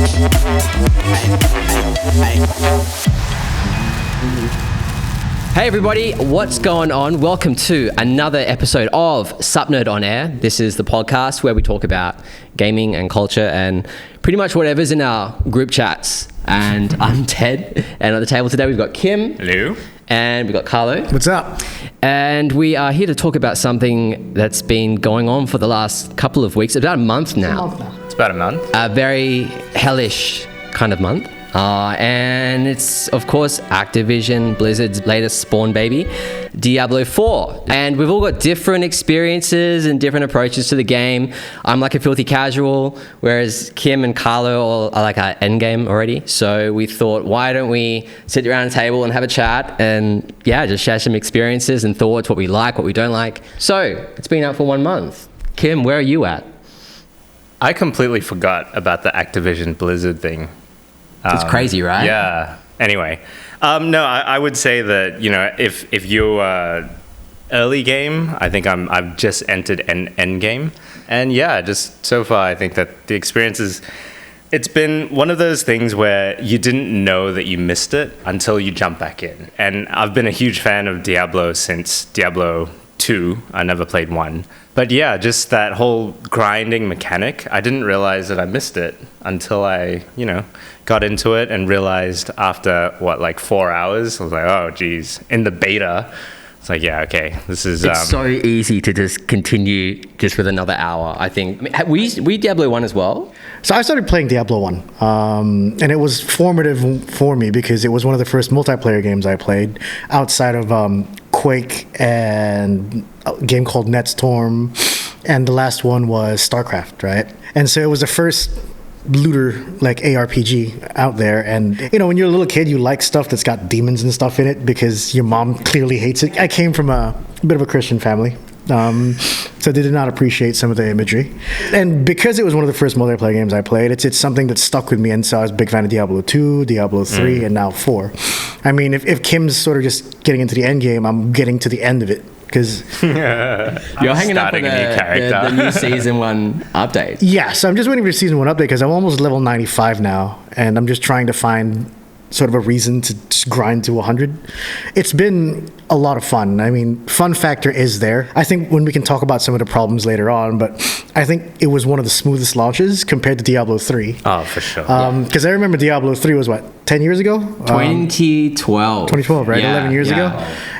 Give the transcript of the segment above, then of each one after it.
Hey everybody, what's going on? Welcome to another episode of SupNerd on Air. This is the podcast where we talk about gaming and culture and pretty much whatever's in our group chats. And I'm Ted, and on the table today we've got Kim. Hello. And we've got Carlo. What's up? And we are here to talk about something that's been going on for the last couple of weeks, about a month now. It's about a month. A very hellish kind of month. And it's, of course, Activision Blizzard's latest spawn baby, Diablo IV. And we've all got different experiences and different approaches to the game. I'm like a filthy casual, whereas Kim and Carlo are like our endgame already. So we thought, why don't we sit around a table and have a chat and, yeah, just share some experiences and thoughts, what we like, what we don't like. So it's been out for 1 month. Kim, where are you at? I completely forgot about the Activision Blizzard thing. It's crazy, right? Yeah. Anyway, no, I would say that, you know, if you're early game, I think I've just entered endgame, and yeah, just so far I think that the experience is. It's been one of those things where you didn't know that you missed it until you jump back in, and I've been a huge fan of Diablo since Diablo 2. I never played 1. But yeah, just that whole grinding mechanic, I didn't realize that I missed it until I, you know, got into it and realized after, like 4 hours, I was like, oh, geez. In the beta, it's like, yeah, okay, this is... It's so easy to just continue just with another hour, I think. I mean, we Diablo 1 as well? So I started playing Diablo 1, and it was formative for me because it was one of the first multiplayer games I played outside of Quake and a game called Netstorm, and the last one was StarCraft, right? And so it was the first looter like ARPG out there, and you know, when you're a little kid you like stuff that's got demons and stuff in it because your mom clearly hates it. I came from a bit of a Christian family, so they did not appreciate some of the imagery, and because it was one of the first multiplayer games I played, it's something that stuck with me, and so I was a big fan of Diablo 2, Diablo 3, and now 4. I mean, if Kim's sort of just getting into the end game, I'm getting to the end of it because you're hanging up with the new season 1 update. Yeah, so I'm just waiting for season 1 update because I'm almost level 95 now, and I'm just trying to find sort of a reason to just grind to 100. It's been a lot of fun. I mean, fun factor is there. I think when we can talk about some of the problems later on, but I think it was one of the smoothest launches compared to Diablo 3. Oh, for sure. Because I remember Diablo 3 was, 10 years ago? 2012. 2012, right? Yeah, 11 years ago.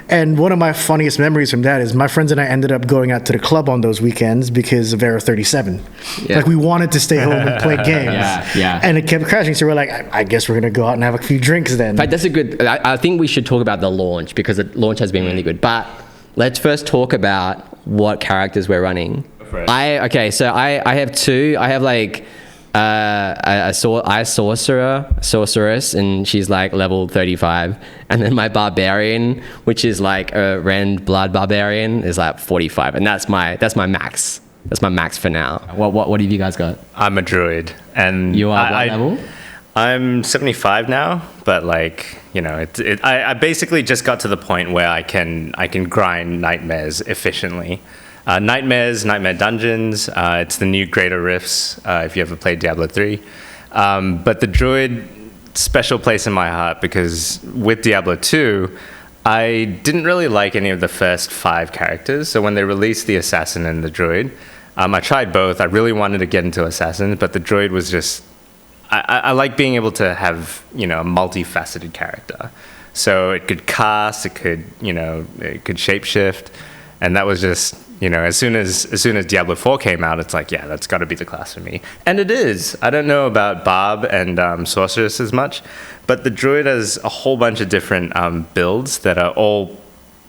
And one of my funniest memories from that is my friends and I ended up going out to the club on those weekends because of Era 37. Yeah. Like, we wanted to stay home and play games. Yeah. And it kept crashing, so we're like, I guess we're going to go out and have a few drinks then. But that's a good... I think we should talk about the launch because the launch has been really good. But let's first talk about what characters we're running. I have two. I have like... a sorceress, and she's like level 35, and then my barbarian, which is like a Rend blood barbarian, is like 45, and that's my max. That's my max for now. What have you guys got? I'm a druid, and you are what level? I'm 75 now, but like, you know, I basically just got to the point where I can grind nightmares efficiently. Nightmare Dungeons, it's the new Greater Rifts, if you ever played Diablo 3. But the Druid, special place in my heart, because with Diablo 2, I didn't really like any of the first 5 characters. So when they released the Assassin and the Druid, I tried both. I really wanted to get into Assassin, but the Druid was just... I like being able to have, you know, a multifaceted character. So it could cast, it could shapeshift, and that was just... You know, as soon as Diablo 4 came out, it's like, yeah, that's got to be the class for me. And it is. I don't know about Barb and Sorceress as much, but the Druid has a whole bunch of different builds that are all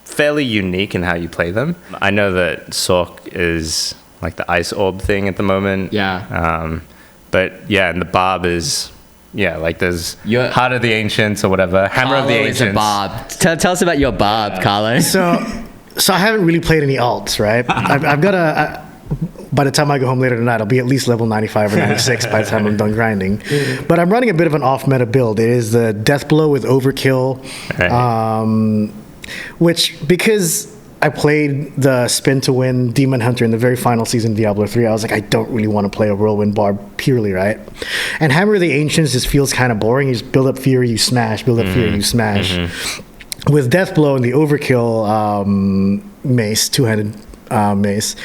fairly unique in how you play them. I know that Sorc is like the Ice Orb thing at the moment. Yeah. But yeah, and the Barb is... Yeah, like there's Heart of the Ancients or whatever. Hammer of the Ancients. Is a Barb. Tell us about your Barb, Carlo. So I haven't really played any alts, right? I've got by the time I go home later tonight, I'll be at least level 95 or 96 by the time I'm done grinding. But I'm running a bit of an off-meta build. It is the Deathblow with Overkill, which, because I played the spin to win Demon Hunter in the very final season of Diablo 3. I was like, I don't really want to play a whirlwind barb purely, right? And Hammer of the Ancients just feels kind of boring. You just build up fury, you smash, build up fury, you smash. With Deathblow and the Overkill mace, two-handed mace,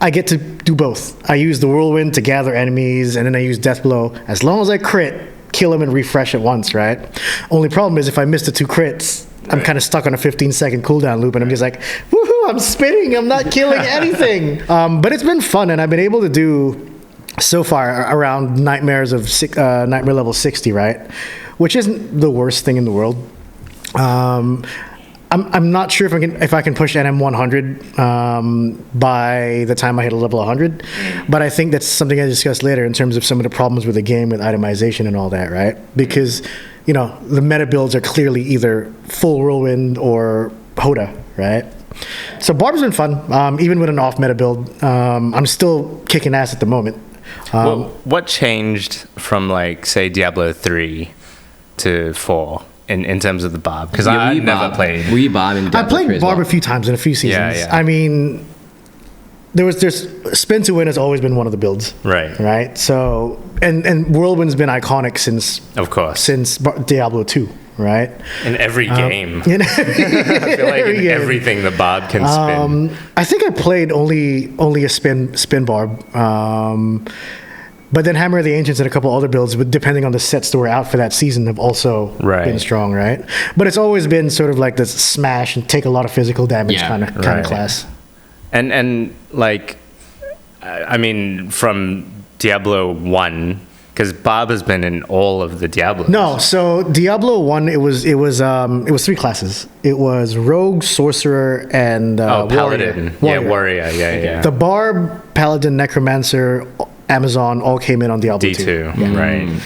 I get to do both. I use the whirlwind to gather enemies, and then I use Deathblow. As long as I crit, kill him and refresh at once, right? Only problem is if I miss the 2 crits, I'm kind of stuck on a 15-second cooldown loop, and I'm just like, woohoo, I'm spinning, I'm not killing anything. But it's been fun, and I've been able to do, so far, around nightmare level 60, right? Which isn't the worst thing in the world. I'm not sure if I can push NM 100 by the time I hit a level 100, but I think that's something I discuss later in terms of some of the problems with the game with itemization and all that, right? Because, you know, the meta builds are clearly either full whirlwind or Hoda, right? So Barb's been fun, even with an off meta build. I'm still kicking ass at the moment. Well, what changed from, like, say, Diablo 3 to 4? In terms of the Barb, because I never played. Were you Barb in Diablo 3 I played as Barb well? a few times in a few seasons. Yeah. I mean, there's spin to win has always been one of the builds, right. So and Whirlwind's been iconic since, of course, since Diablo 2, right? In every game, I feel like in everything the Barb can spin. I think I played only a spin Barb. But then Hammer of the Ancients and a couple other builds, but depending on the sets that were out for that season, have also been strong, right? But it's always been sort of like this smash and take a lot of physical damage kind of class. And like, I mean, from Diablo 1, because Barb has been in all of the Diablos. No, so Diablo 1, it was 3 classes. It was Rogue, Sorcerer, and Paladin. Warrior. Yeah. The Barb, Paladin, Necromancer, Amazon all came in on Diablo 2. D2, right.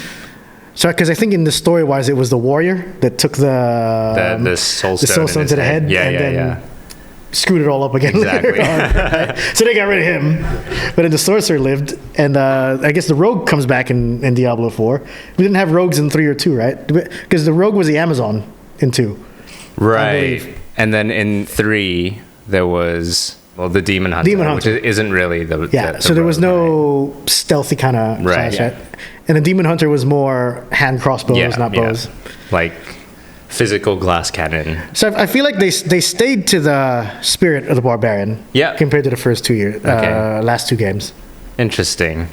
So, because I think in the story-wise, it was the warrior that took the soul stone to the head, and then screwed it all up again. Exactly. Later on. So they got rid of him, but then the sorcerer lived, and I guess the rogue comes back in Diablo 4. We didn't have rogues in 3 or 2, right? Because the rogue was the Amazon in 2, right? And then in 3 there was. Well, the Demon Hunter, which isn't really the so there was no stealthy kind of class, right? And the Demon Hunter was more hand crossbows, not bows. Like physical glass cannon. So I feel like they stayed to the spirit of the Barbarian compared to the first 2 years, last 2 games. Interesting.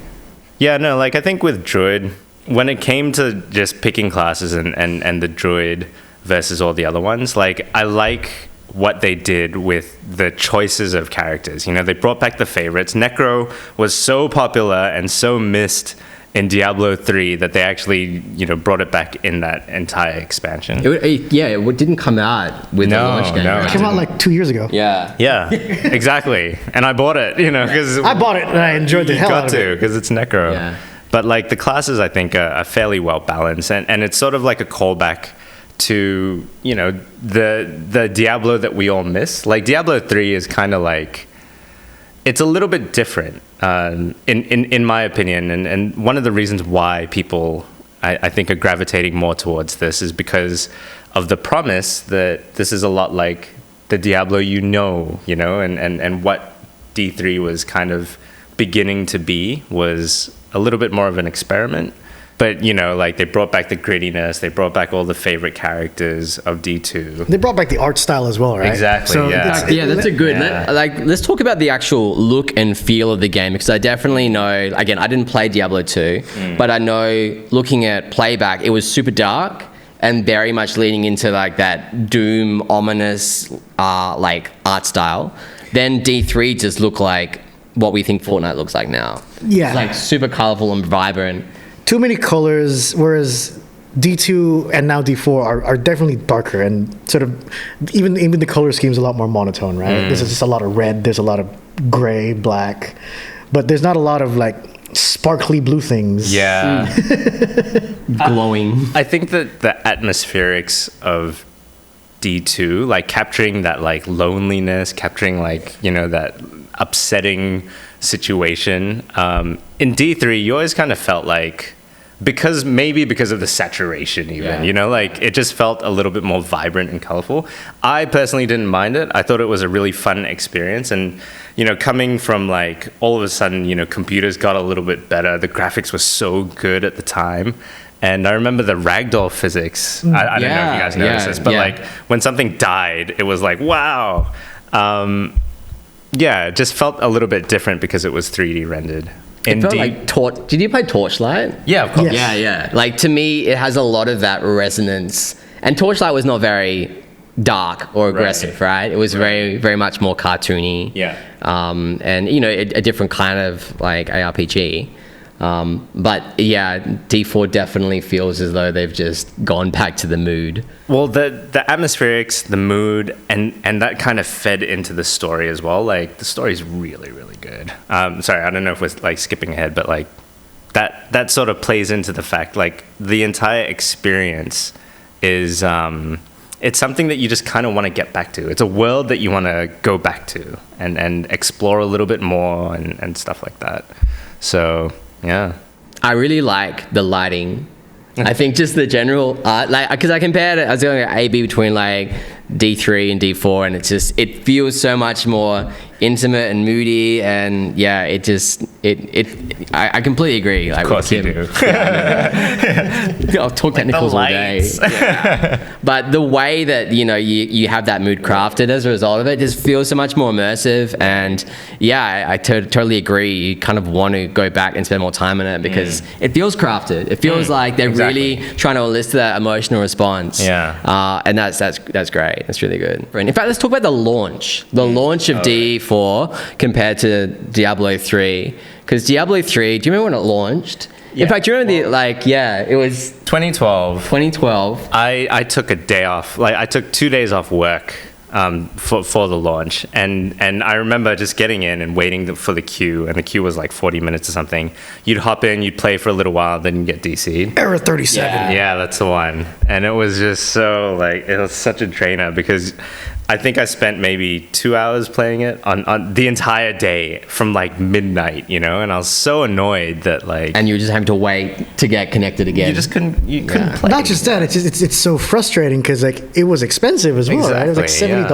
Yeah, no, like I think with Druid, when it came to just picking classes and the Druid versus all the other ones, like I like what they did with the choices of characters. You know, they brought back the favorites. Necro was so popular and so missed in Diablo 3 that they actually, you know, brought it back in that entire expansion. It didn't come out with the launch game. It came out like 2 years ago. Yeah, exactly. And I bought it, you know, because I bought it and I enjoyed the hell out of it. Because it's Necro. Yeah. But like the classes, I think are fairly well balanced, and it's sort of like a callback to, you know, the Diablo that we all miss. Like Diablo 3 is kind of like, it's a little bit different in my opinion, and one of the reasons why people I think are gravitating more towards this is because of the promise that this is a lot like the Diablo you know, and what D3 was kind of beginning to be was a little bit more of an experiment. But, you know, like they brought back the grittiness, they brought back all the favorite characters of D2. They brought back the art style as well, right? Exactly, so that's a good... let's talk about the actual look and feel of the game, because I definitely know... Again, I didn't play Diablo 2, but I know looking at playback, it was super dark and very much leaning into like that Doom, ominous, like art style. Then D3 just looked like what we think Fortnite looks like now. Yeah. It's like super colorful and vibrant. Too many colors, whereas D2 and now D4 are definitely darker, and sort of even the color scheme is a lot more monotone, right? There's just a lot of red, there's a lot of gray, black, but there's not a lot of like sparkly blue things. Yeah. Glowing. I think that the atmospherics of D2, like capturing that like loneliness, capturing like, you know, that upsetting situation. In D3, you always kind of felt like because of the saturation even, you know, like it just felt a little bit more vibrant and colorful. I personally didn't mind it. I thought it was a really fun experience. And, you know, coming from like all of a sudden, you know, computers got a little bit better. The graphics were so good at the time. And I remember the ragdoll physics. I don't know if you guys noticed this, but like when something died, it was like, wow. It just felt a little bit different because it was 3D rendered. It felt like did you play Torchlight? Yeah, of course. Yes. Yeah. Like to me, it has a lot of that resonance. And Torchlight was not very dark or aggressive, right? It was very, very much more cartoony. Yeah. And you know, a different kind of like ARPG. But yeah, D4 definitely feels as though they've just gone back to the mood. Well, the atmospherics, the mood, and that kind of fed into the story as well. Like the story is really, really good. Sorry, I don't know if we're like skipping ahead, but like that sort of plays into the fact like the entire experience is it's something that you just kind of want to get back to. It's a world that you want to go back to and explore a little bit more and stuff like that. So. Yeah, I really like the lighting. I think just the general art, like, because I compared it, I was going A/B between like D3 and D4, and it feels so much more intimate and moody, and yeah, I completely agree. Like, of course you do. I'll talk technicals all day. Yeah. But the way that, you know, you have that mood crafted as a result of it just feels so much more immersive, and yeah, I totally agree. You kind of want to go back and spend more time in it because it feels crafted. It feels like they're really trying to elicit that emotional response. Yeah. And that's great. That's really good. In fact, let's talk about the launch. The launch of D4 compared to Diablo 3. Because Diablo 3, do you remember when it launched? Yeah. In fact, do you remember it was 2012. 2012. I took a day off. Like I took 2 days off work for the launch, and I remember just getting in and waiting for the queue, and the queue was like 40 minutes or something. You'd hop in, you'd play for a little while, then you'd get DC'd. Error 37. Yeah, that's the one. And it was just so like, it was such a drainer because I think I spent maybe 2 hours playing it on the entire day from like midnight, you know, and I was so annoyed that like... And you were just having to wait to get connected again. You just couldn't play. Not just that, it's so frustrating because like it was expensive as well, right? It was like $70,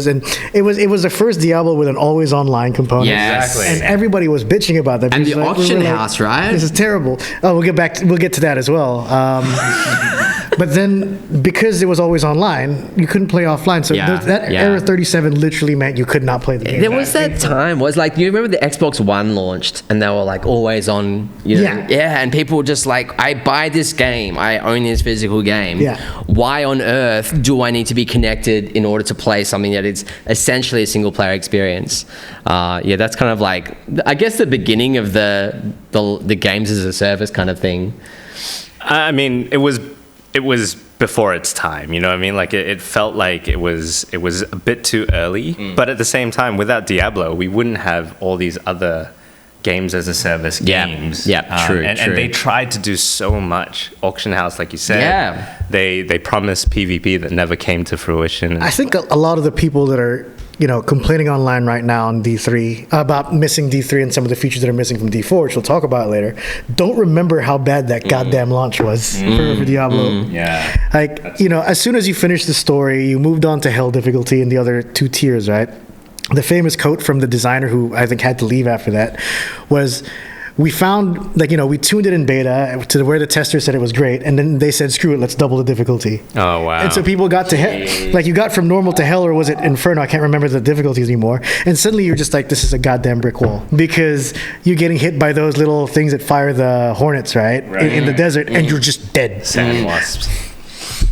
and it was the first Diablo with an always online component. Yes. And everybody was bitching about that. And the auction house, right? This is terrible. Oh, we'll get to that as well. But then, because it was always online, you couldn't play offline. So that Error 37 literally meant you could not play the game. There was that time, was like, you remember the Xbox One launched and they were like always on, you know, and people were just like, I buy this game, I own this physical game. Yeah. Why on earth do I need to be connected in order to play something that is essentially a single player experience? That's kind of like, I guess the beginning of the games as a service kind of thing. I mean, it was before its time, you know what I mean? Like it felt like it was a bit too early, but at the same time, without Diablo, we wouldn't have all these other games as a service games. Yeah, true. And they tried to do so much. Auction house, like you said. Yeah. They promised PvP that never came to fruition. I think a lot of the people that are, you know, complaining online right now on D3 about missing D3 and some of the features that are missing from D4, which we'll talk about later, don't remember how bad that goddamn launch was for Diablo. Yeah. Like, you know, as soon as you finished the story, you moved on to Hell difficulty and the other 2 tiers, right? The famous quote from the designer, who I think had to leave after that, was, we found, like, you know, we tuned it in beta to where the tester said it was great, and then they said, screw it, let's double the difficulty. Oh, wow. And so people got to hell, like, you got from normal to hell, or was it Inferno? I can't remember the difficulties anymore. And suddenly you're just like, this is a goddamn brick wall, because you're getting hit by those little things that fire the hornets, right? In the desert, and you're just dead. Sand wasps.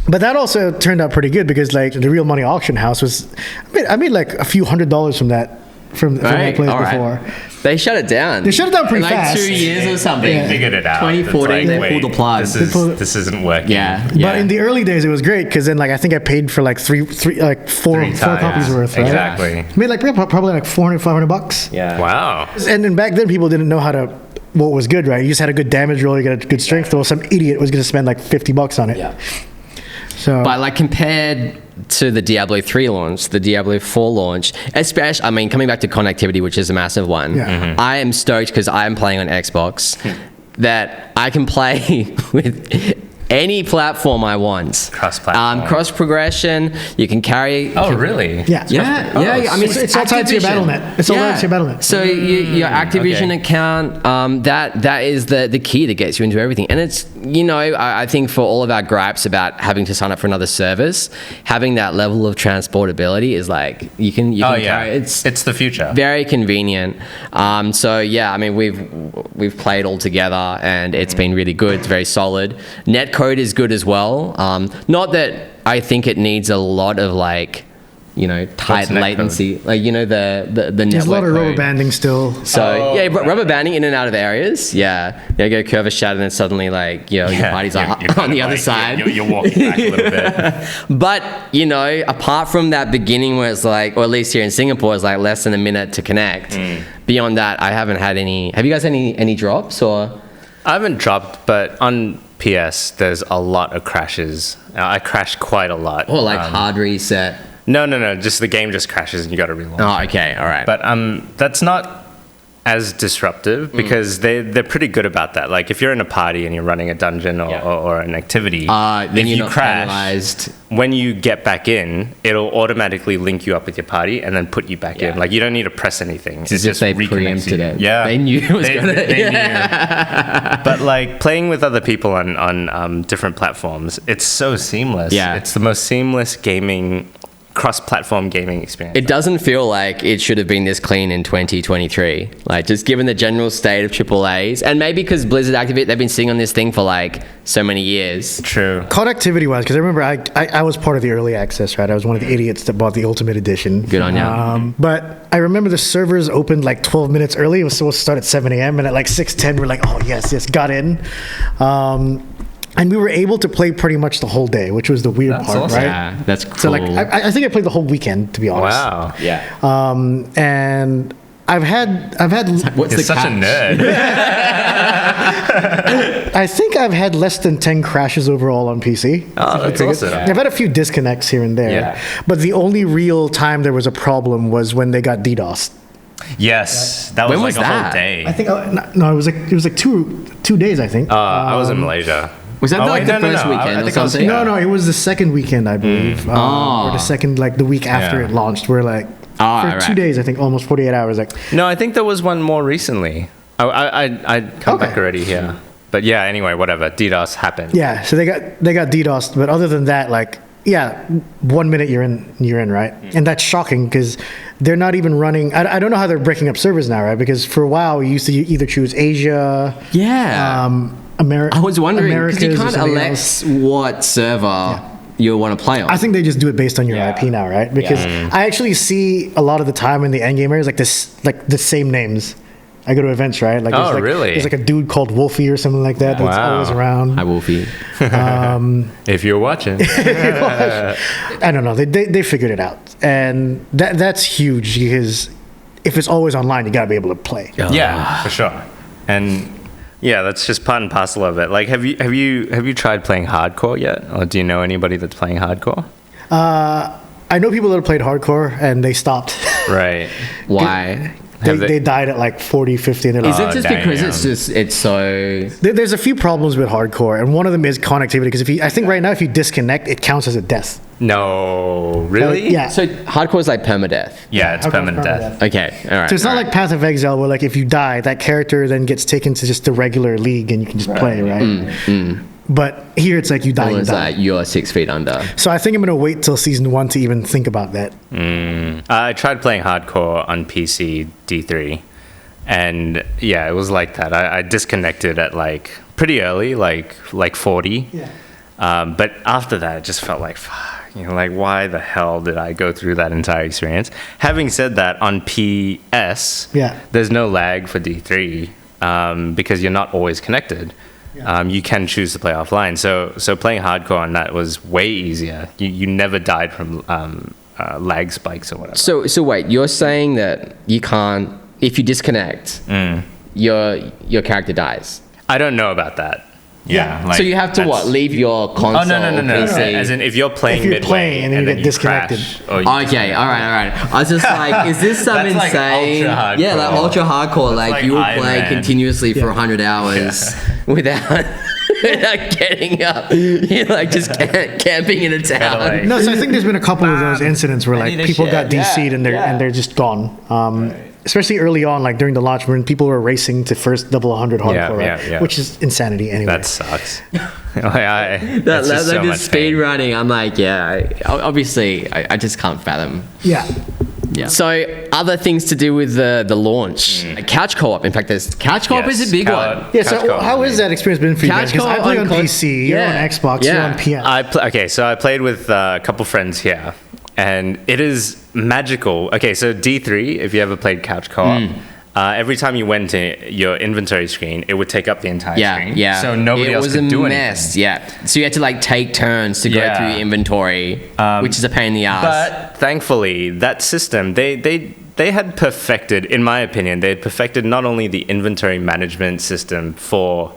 But that also turned out pretty good, because like the real money auction house was, I made like a few $100s from that. From that place before. They shut it down. They shut it down pretty fast. Like 2 years or something. They figured it out. 2014, they pulled the plug. This isn't working. Yeah. But in the early days, it was great, because then, like, I think I paid for like four copies worth. Right? Exactly. I made like probably like $400, $500. Yeah. Wow. And then back then, people didn't know what was good, right? You just had a good damage roll, you got a good strength roll. Some idiot was going to spend like $50 on it. Yeah. So, but like compared to the Diablo 3 launch, the Diablo 4 launch, especially, I mean, coming back to connectivity, which is a massive one, I am stoked because I am playing on Xbox. that I can play with any platform I want. Cross-platform. Cross progression. You can carry. Oh, really? Yeah. Yeah. I mean, it's all tied to your Activision. BattleNet. It's all tied to your BattleNet. So your Activision account, that is the key that gets you into everything. And it's, I think for all of our gripes about having to sign up for another service, having that level of transportability is like you can carry. It's the future. Very convenient. So yeah, I mean we've played all together and it's been really good. It's very solid. Netcode is good as well. Not that I think it needs a lot of tight latency, the network. There's a lot of code. rubber banding still. So rubber banding in and out of areas. Yeah, go curve a shot and then suddenly your party's on the other side. You're walking back a little bit. But apart from that beginning where it's or at least here in Singapore, it's less than a minute to connect. Beyond that, I haven't had any. Have you guys had any drops or? I haven't dropped, but on PS, there's a lot of crashes. I crashed quite a lot. Or hard reset. No. Just the game just crashes and you got to relaunch. Oh, okay, all right. But that's not as disruptive because they're pretty good about that. Like if you're in a party and you're running a dungeon or an activity, then if you're you not crash, penalized. when you get back in, it'll automatically link you up with your party and then put you back in. Like you don't need to press anything. It's just they preempted it. Yeah, they knew it was gonna. They knew. But playing with other people on different platforms, it's so seamless. Yeah, it's the most seamless cross-platform gaming experience. It doesn't feel like it should have been this clean in 2023. Just given the general state of AAAs, and maybe because Blizzard Activate, they've been sitting on this thing for so many years. True. Connectivity-wise, because I remember I was part of the early access, right? I was one of the idiots that bought the Ultimate Edition. Good on you. But I remember the servers opened 12 minutes early. It was supposed to start at 7 a.m. and at 6:10 we're oh yes, got in. And we were able to play pretty much the whole day, which was the weird part, awesome. right? Yeah, that's cool. So I think I played the whole weekend, to be honest. Wow. Yeah. And I've had. What's You're such a nerd. I think I've had less than 10 crashes overall on PC. Oh, that's awesome. I've had a few disconnects here and there. Yeah. But the only real time there was a problem was when they got DDoSed. Yes, that was When was a whole that? day. I think it was 2 days. I think. I was in Malaysia. Was that wait, the first weekend I or think I was- something? No, it was the second weekend, I believe, or the second the week after Yeah. it launched. We're for right. 2 days, I think, almost 48 hours. No, I think there was one more recently. I'd come back already here. But yeah, anyway, whatever. DDoS happened. Yeah, so they got DDoSed, but other than that, 1 minute you're in, right? And that's shocking because they're not even running. I don't know how they're breaking up servers now, right? Because for a while we used to either choose Asia, Yeah. America. I was wondering because you Americas or can't something elect else. what server you want to play on. I think they just do it based on your Yeah. IP now, right? Because I actually see a lot of the time in the endgame areas the same names. I go to events, right? Really? There's a dude called Wolfie or something like that that's Wow. always around. Hi, Wolfie. If you're watching. I don't know. They figured it out, and that's huge because if it's always online, you gotta be able to play. Yeah, for sure. And yeah, that's just part and parcel of it. Have you tried playing hardcore yet, or do you know anybody that's playing hardcore? I know people that have played hardcore and they stopped. Right. Why? They died at 40, 50, and they're Is like, it just because it's so? there's a few problems with hardcore, and one of them is connectivity. Because I think right now if you disconnect, it counts as a death. No, really? Yeah. So hardcore is like permadeath. Yeah, it's Hardcore's permanent death. Okay, all right. So it's not like Path of Exile where if you die, that character then gets taken to just the regular league and you can just play, right? But here it's you die, you It's die. like you're 6 feet under. So I think I'm gonna wait till season 1 to even think about that. I tried playing hardcore on PC D3, and yeah, it was like that. I disconnected at pretty early, like 40. Yeah. But after that, it just felt fuck, why the hell did I go through that entire experience? Having said that, on PS, there's no lag for D3 because you're not always connected. You can choose to play offline. So playing hardcore on that was way easier. You never died from lag spikes or whatever. So wait, you're saying that you can't, if you disconnect, your character dies. I don't know about that. Yeah. Like, So you have to that's- leave your console? Oh, no. PC? As in, if you're playing If you're midway playing and you then get disconnected. crash, or you Okay, all right. I was just like, is this some That's like insane? ultra hardcore. Yeah, like ultra hardcore. Like, like you will Iron play Man. continuously for 100 hours without getting up. You're like just camping in a town. like- No, so I think there's been a couple of those incidents where need like a people shed. got DC'd and they're just gone. Especially early on, like during the launch, when people were racing to first double 100 hardcore, yeah. which is insanity anyway. That sucks. That That's just so much speed pain. running, I'm like, obviously, I just can't fathom. Yeah. Yeah. So other things to do with the launch, couch co-op. In fact, there's couch co-op is a big one. Yeah. So how has that experience been for you guys? Couch Because I co-op play on on PC, you're on Xbox, you're on PS. Okay, so I played with a couple friends here, and it is magical. Okay, so D3, if you ever played couch co-op, every time you went to your inventory screen, it would take up the entire screen. Yeah. So nobody else could do anything. It was a mess. Yeah. So you had to like take turns to go Yeah. through your inventory, which is a pain in the ass. But thankfully, that system, they had perfected, in my opinion, they had perfected not only the inventory management system for,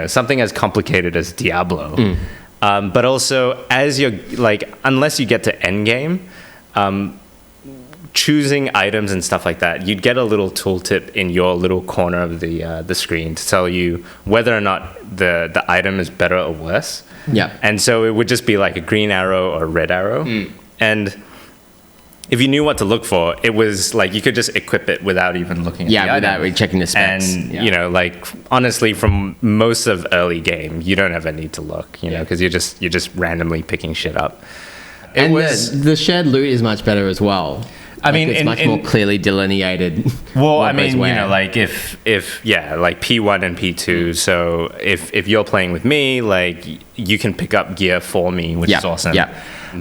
something as complicated as Diablo, but also as you're, like, unless you get to endgame, choosing items and stuff like that, you'd get a little tooltip in your little corner of the screen to tell you whether or not the item is better or worse. Yeah. And so it would just be like a green arrow or a red arrow. And if you knew what to look for, it was like you could just equip it without even looking at the item. without really checking the specs. And, Yeah. like, honestly, from most of early game, you don't ever need to look, because you're just randomly picking shit up. It And was... the shared loot is much better as well. I mean, it's much more clearly delineated. Well, what I mean, goes where. like if like P1 and P2. So if you're playing with me, like you can pick up gear for me, which is awesome. Yeah.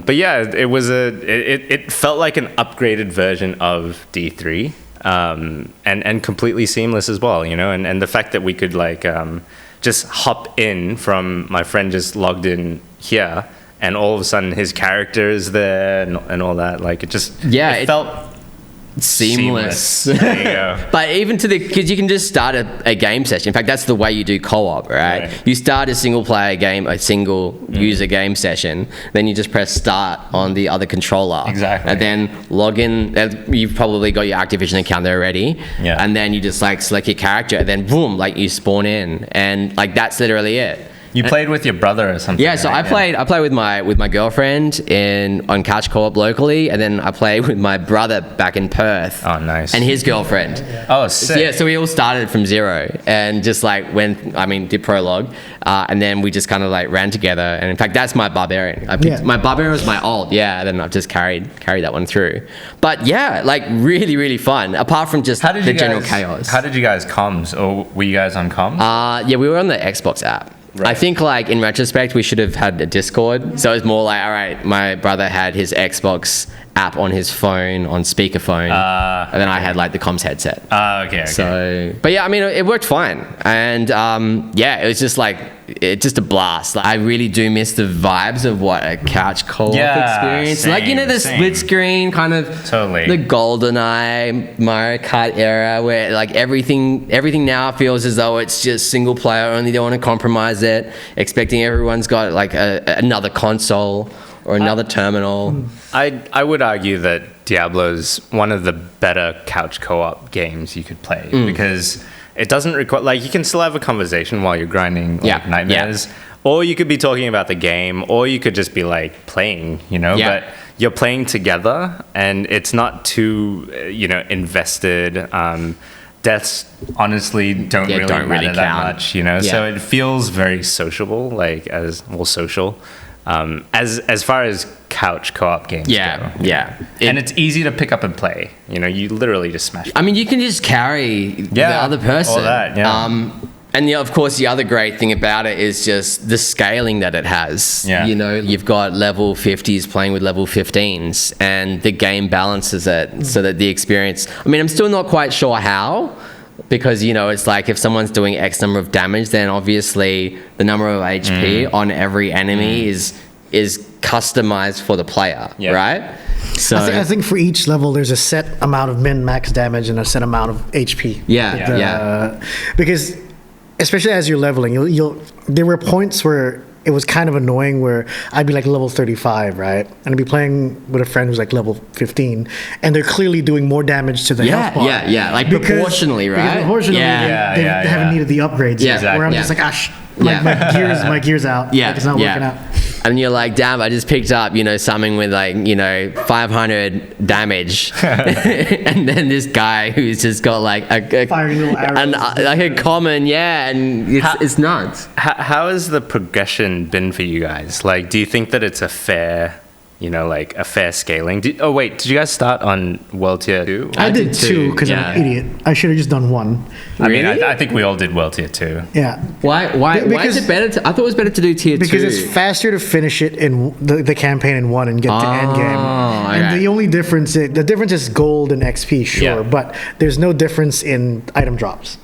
But yeah, it felt like an upgraded version of D3, and completely seamless as well. And the fact that we could like just hop in from my friend just logged in here. And all of a sudden, his character is there, and all that. Like it felt seamless. There you go. But even because you can just start a game session. In fact, that's the way you do co-op, right? You start a single player game, a single user game session. Then you just press start on the other controller. Exactly. And then log in. You've probably got your Activision account there already. Yeah. And then you just like select your character, and then boom, like you spawn in, and like that's literally it. You played with your brother or something? Yeah, so right? I played with my girlfriend on couch co-op locally, and then I played with my brother back in Perth. Oh, nice. And his girlfriend. Oh, sick. Yeah, so we all started from zero and just like did prologue, and then we just kind of like ran together. And in fact, that's my barbarian. My barbarian was my alt, and then I've just carried that one through. But yeah, like really, really fun. Apart from just the general chaos. How did you guys comms? Or were you guys on comms? Yeah, we were on the Xbox app. Right. I think like in retrospect we should have had a Discord. So it's more like, all right, my brother had his Xbox app on his phone on speakerphone, and then I had like the comms headset. Okay. So, but yeah, I mean, it worked fine, and it was just like just a blast. Like, I really do miss the vibes of what a couch co-op experience. Like the split screen kind of, totally the GoldenEye Mario Kart era, where like everything now feels as though it's just single player only. They want to compromise it, expecting everyone's got like another console or another terminal. I would argue that Diablo's one of the better couch co-op games you could play because it doesn't require, like, you can still have a conversation while you're grinding nightmares, or you could be talking about the game, or you could just be like playing, but you're playing together and it's not too invested. Deaths honestly don't really matter that much, so it feels very sociable, like social. As far as couch co-op games go. And it's easy to pick up and play. You literally just smash. I mean, you can just carry the other person. All that, and of course, the other great thing about it is just the scaling that it has. Yeah. You've got level 50s playing with level 15s, and the game balances it so that the experience. I mean, I'm still not quite sure how. Because, it's like if someone's doing X number of damage, then obviously the number of HP on every enemy is customized for the player, right? So I think for each level, there's a set amount of min-max damage and a set amount of HP. Yeah. Because especially as you're leveling, there were points where it was kind of annoying where I'd be like level 35, right? And I'd be playing with a friend who's like level 15, and they're clearly doing more damage to the health bar. Yeah, like proportionally, right? Because proportionally, they haven't needed the upgrades yet. Exactly. Where I'm just like, my gear's out. Yeah, like, it's not working out. And you're like, damn, I just picked up, something with 500 damage. And then this guy who's just got like a firing little arrows. like a common, and it's nuts. How has the progression been for you guys? Like, do you think that it's a fair, a fair scaling? Did you guys start on World Tier 2? I did 2 because I'm an idiot. I should have just done 1. Really? I mean, I think we all did World Tier 2. Yeah. Why is it better I thought it was better to do Tier 2. Because it's faster to finish it in the campaign in 1 and get to endgame. Okay. And the only difference, is gold and XP, sure, but there's no difference in item drops.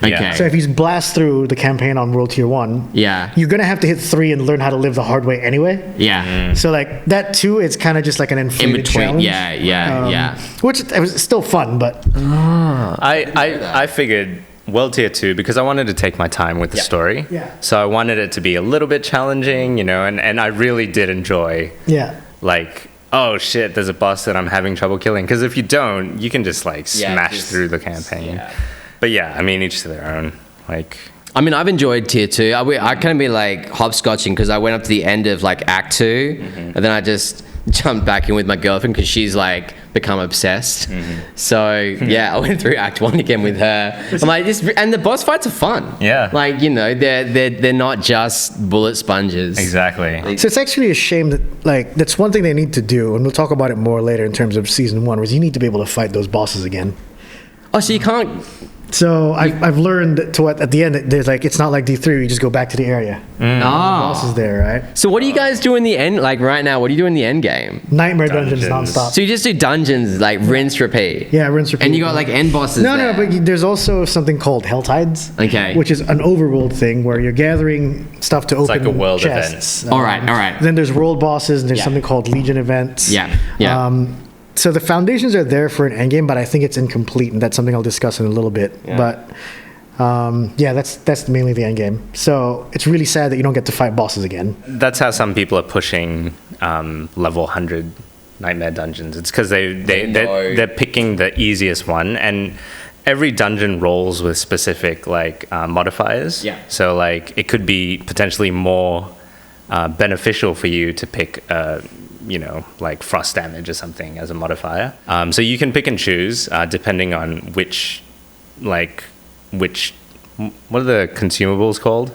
Okay. So if you blast through the campaign on World Tier 1, you're going to have to hit 3 and learn how to live the hard way anyway. Yeah. So like that 2, it's kind of just like an inflated challenge. Yeah. Which it was still fun, but... I figured World Tier 2 because I wanted to take my time with the story. Yeah. So I wanted it to be a little bit challenging, and I really did enjoy like, oh shit, there's a boss that I'm having trouble killing. Because if you don't, you can just smash through the campaign. Yeah. But I mean, each to their own. Like, I mean, I've enjoyed Tier 2. I kind of be like hopscotching because I went up to the end of like Act 2, and then I just jumped back in with my girlfriend because she's like become obsessed. So I went through Act 1 again with her. I'm like, and the boss fights are fun. Yeah. Like, they're not just bullet sponges. Exactly. So it's actually a shame that that's one thing they need to do, and we'll talk about it more later in terms of Season 1, was you need to be able to fight those bosses again. Oh, so you can't... So I've learned at the end there's it's not like D3 you just go back to the area. The boss is there, right? So what do you guys do in the end? Like right now, what do you do in the end game? Nightmare dungeons nonstop. So you just do dungeons like rinse repeat. Yeah, rinse repeat. And you got like end bosses. No, but there's also something called Hell Tides. Okay. Which is an overworld thing where you're gathering stuff to open. It's like a world chests. event. All right. Then there's world bosses and there's something called Legion events. Yeah. So the foundations are there for an endgame, but I think it's incomplete, and that's something I'll discuss in a little bit. Yeah. But that's mainly the endgame. So it's really sad that you don't get to fight bosses again. That's how some people are pushing level 100 Nightmare dungeons. It's because they're picking the easiest one, and every dungeon rolls with specific modifiers. Yeah. So it could be potentially more beneficial for you to pick frost damage or something as a modifier. So you can pick and choose depending on which what are the consumables called?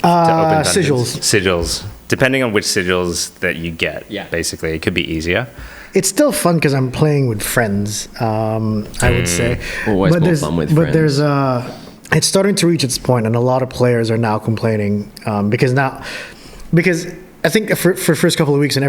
Sigils. Sigils. Depending on which sigils that you get, basically, it could be easier. It's still fun because I'm playing with friends, I would say. Always more fun with friends. But there's it's starting to reach its point, and a lot of players are now complaining because I think for first couple of weeks and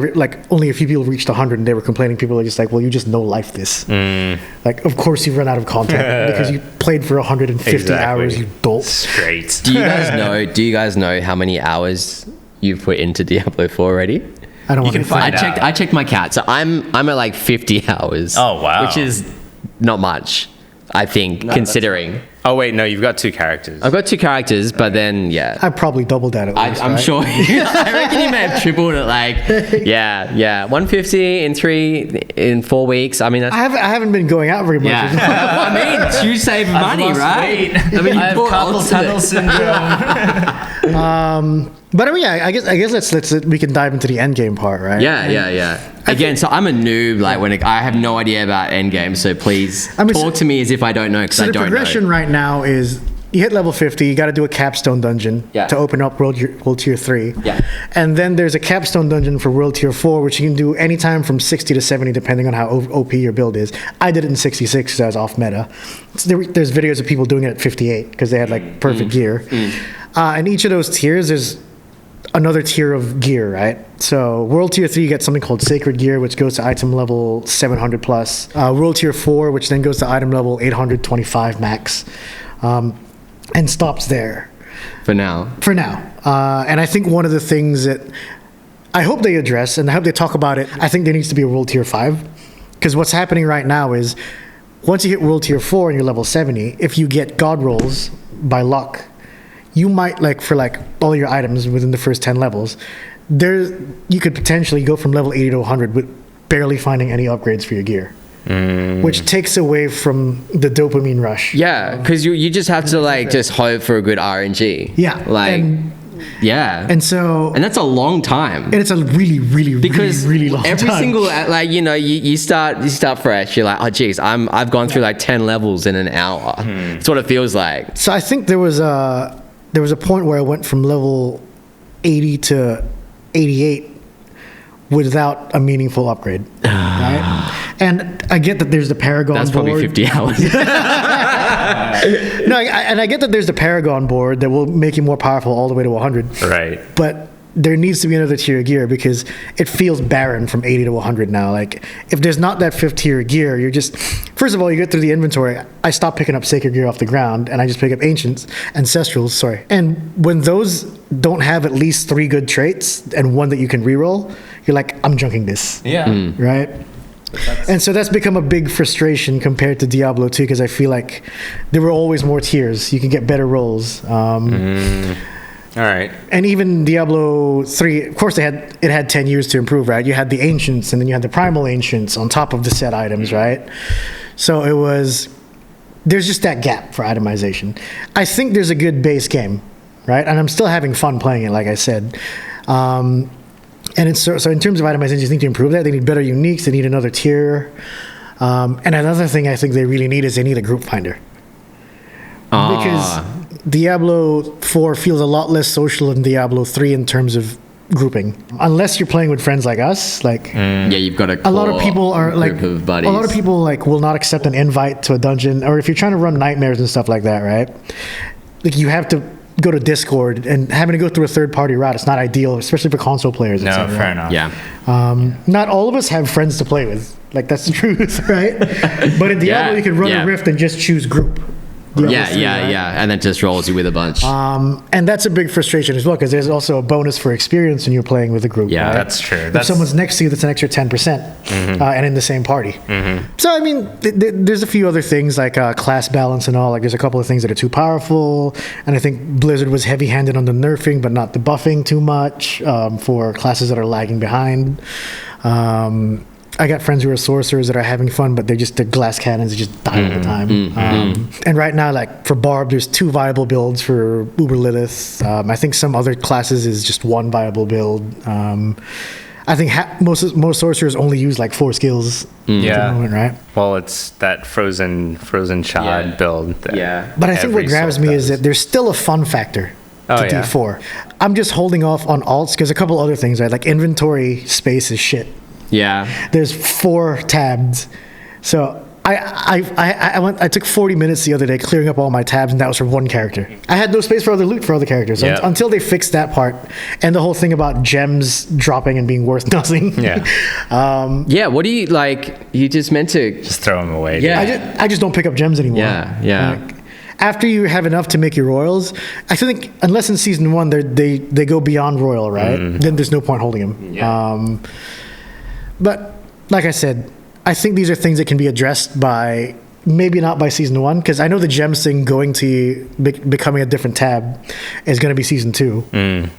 only a few people reached 100 and they were complaining. People are just like, well, you just know life this. Of course you run out of content because you played for 150 hours, you dolt. Straight. Do you guys know how many hours you've put into Diablo 4 already? I don't want to find out. I checked my count. So I'm at 50 hours. Oh, wow. Which is not much, I think, considering. Oh, wait, no, you've got 2 characters. I've got 2 characters, but then, I probably doubled that at least, I'm sure. I reckon you may have tripled it, 150 in 4 weeks. I mean, that's... I haven't been going out very much. I mean, you save money, right? I mean, you have carpal tunnel syndrome. But I mean, I guess we can dive into the end game part, right? Yeah. Again, so I'm a noob. I have no idea about endgame, so please talk to me as if I don't know, because I don't know. So the progression right now is you hit level 50, you got to do a capstone dungeon to open up World Tier 3. Yeah. And then there's a capstone dungeon for World Tier 4, which you can do anytime from 60 to 70, depending on how OP your build is. I did it in 66 because I was off meta. So there's videos of people doing it at 58 because they had perfect gear. And each of those tiers, there's another tier of gear, right? So World Tier 3, you get something called Sacred Gear, which goes to item level 700 plus. World Tier 4, which then goes to item level 825 max. And stops there. For now. And I think one of the things that I hope they address, and I hope they talk about it, I think there needs to be a World Tier 5. Because what's happening right now is, once you hit World Tier 4 and you're level 70, if you get God rolls by luck, you might like for like all your items within the first 10 levels, you could potentially go from level 80 to 100 with barely finding any upgrades for your gear. Which takes away from the dopamine rush. Yeah, because you just have to like just hope for a good RNG. Yeah. Like, yeah. And so... And that's a long time. And it's a really, really, because really long time. every single, like, you know, you start fresh. You're like, oh, geez, I've gone through like 10 levels in an hour. That's what it feels like. So I think there was a point where I went from level 80 to 88 without a meaningful upgrade. Right? And I get that there's the Paragon That's board. probably 50 hours. No, and I get that there's the Paragon board that will make you more powerful all the way to 100. Right. But there needs to be another tier of gear because it feels barren from 80 to 100 now. Like, if there's not that 5th tier of gear, you're just... First of all, you get through the inventory. I stop picking up sacred gear off the ground, and I just pick up ancestrals, sorry. And when those don't have at least 3 good traits and 1 that you can reroll, you're like, I'm junking this. Yeah. Right? And so that's become a big frustration compared to Diablo 2 because I feel like there were always more tiers. You can get better rolls. All right. And even Diablo 3, of course, it had 10 years to improve, right? You had the Ancients, and then you had the Primal Ancients on top of the set items, right? So there's just that gap for itemization. I think there's a good base game, right? And I'm still having fun playing it, like I said. And so in terms of itemization, you think to improve that, they need better uniques, they need another tier. And another thing I think they really need is they need a group finder. Because Diablo 4 feels a lot less social than Diablo 3 in terms of grouping. Unless you're playing with friends like us, like yeah, you've got a lot of people are like of buddies. A lot of people like will not accept an invite to a dungeon, or if you're trying to run nightmares and stuff like that, right? Like you have to go to Discord, and having to go through a third-party route, it's not ideal, especially for console players. No, fair enough. Yeah. Not all of us have friends to play with. Like, that's the truth, right? But in Diablo, you can run a rift and just choose group. Yeah, and then just rolls you with a bunch. And that's a big frustration as well, because there's also a bonus for experience when you're playing with a group. Yeah, right? That's true. If someone's next to you, that's an extra 10%, and in the same party. So, I mean, there's a few other things like class balance and all. Like, there's a couple of things that are too powerful, and I think Blizzard was heavy-handed on the nerfing, but not the buffing too much for classes that are lagging behind. I got friends who are sorcerers that are having fun, but they're glass cannons that just die all the time. And right now, like for Barb, there's 2 viable builds for Uber Lilith. I think some other classes is just 1 viable build. I think most sorcerers only use like 4 skills at the moment, right? Well, it's that frozen shard build. But I think what grabs me is that there's still a fun factor to D4. I'm just holding off on alts because a couple other things, right? Like inventory space is shit. Yeah. There's 4 tabs. So I took 40 minutes the other day clearing up all my tabs, and that was for 1 character. I had no space for other loot for other characters. So until they fixed that part, and the whole thing about gems dropping and being worth nothing. What do you like? You just meant to just throw them away. Yeah. I just don't pick up gems anymore. Yeah. Like, after you have enough to make your royals, I think unless in season 1 they go beyond royal, right? Then there's no point holding them. But like I said, I think these are things that can be addressed by maybe not by season 1, because I know the gems thing going to becoming a different tab is going to be season 2.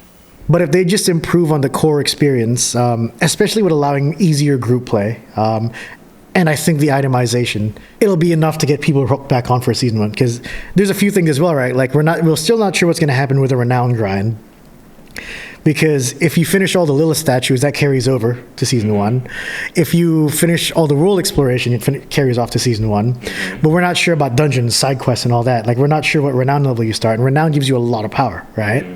But if they just improve on the core experience, especially with allowing easier group play, and I think the itemization, it'll be enough to get people hooked back on for season 1. Because there's a few things as well, right? Like we're still not sure what's going to happen with a renown grind. Because if you finish all the Lilith statues, that carries over to season 1. If you finish all the world exploration, it carries off to season 1. But we're not sure about dungeons, side quests, and all that. Like, we're not sure what renown level you start. And renown gives you a lot of power, right?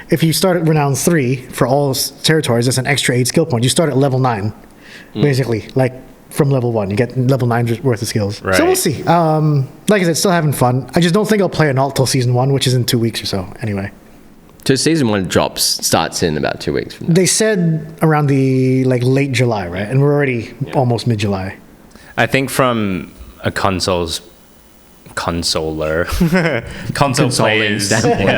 If you start at renown 3 for all territories, that's an extra 8 skill points. You start at level 9, basically. Like, from level 1, you get level 9 worth of skills. Right. So we'll see. Like I said, still having fun. I just don't think I'll play an alt till season 1, which is in 2 weeks or so. Anyway. So season 1 starts in about 2 weeks from now. They said around the late July, right? And we're already almost mid-July. I think from a console players standpoint.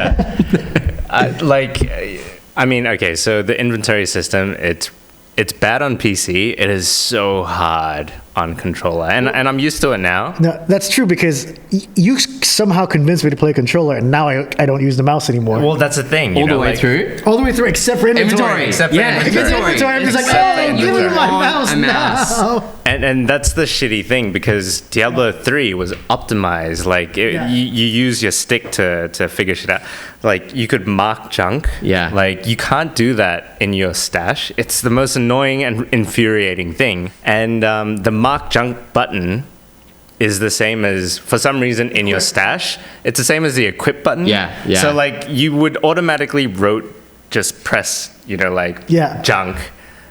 Okay, so the inventory system, it's bad on PC. It is so hard on controller, and I'm used to it now. No, that's true because you somehow convinced me to play controller, and now I don't use the mouse anymore. Well, that's the thing. All the way through? All the way through, except for inventory. Except for inventory. I'm just like, Except for give me inventory. my mouse now. And that's the shitty thing because Diablo 3 was optimized. Like you use your stick to figure shit out. Like you could mark junk. Yeah. Like you can't do that in your stash. It's the most annoying and infuriating thing. And the mark junk button is the same as, for some reason, in your stash. It's the same as the equip button. Yeah. So like you would automatically just press, junk.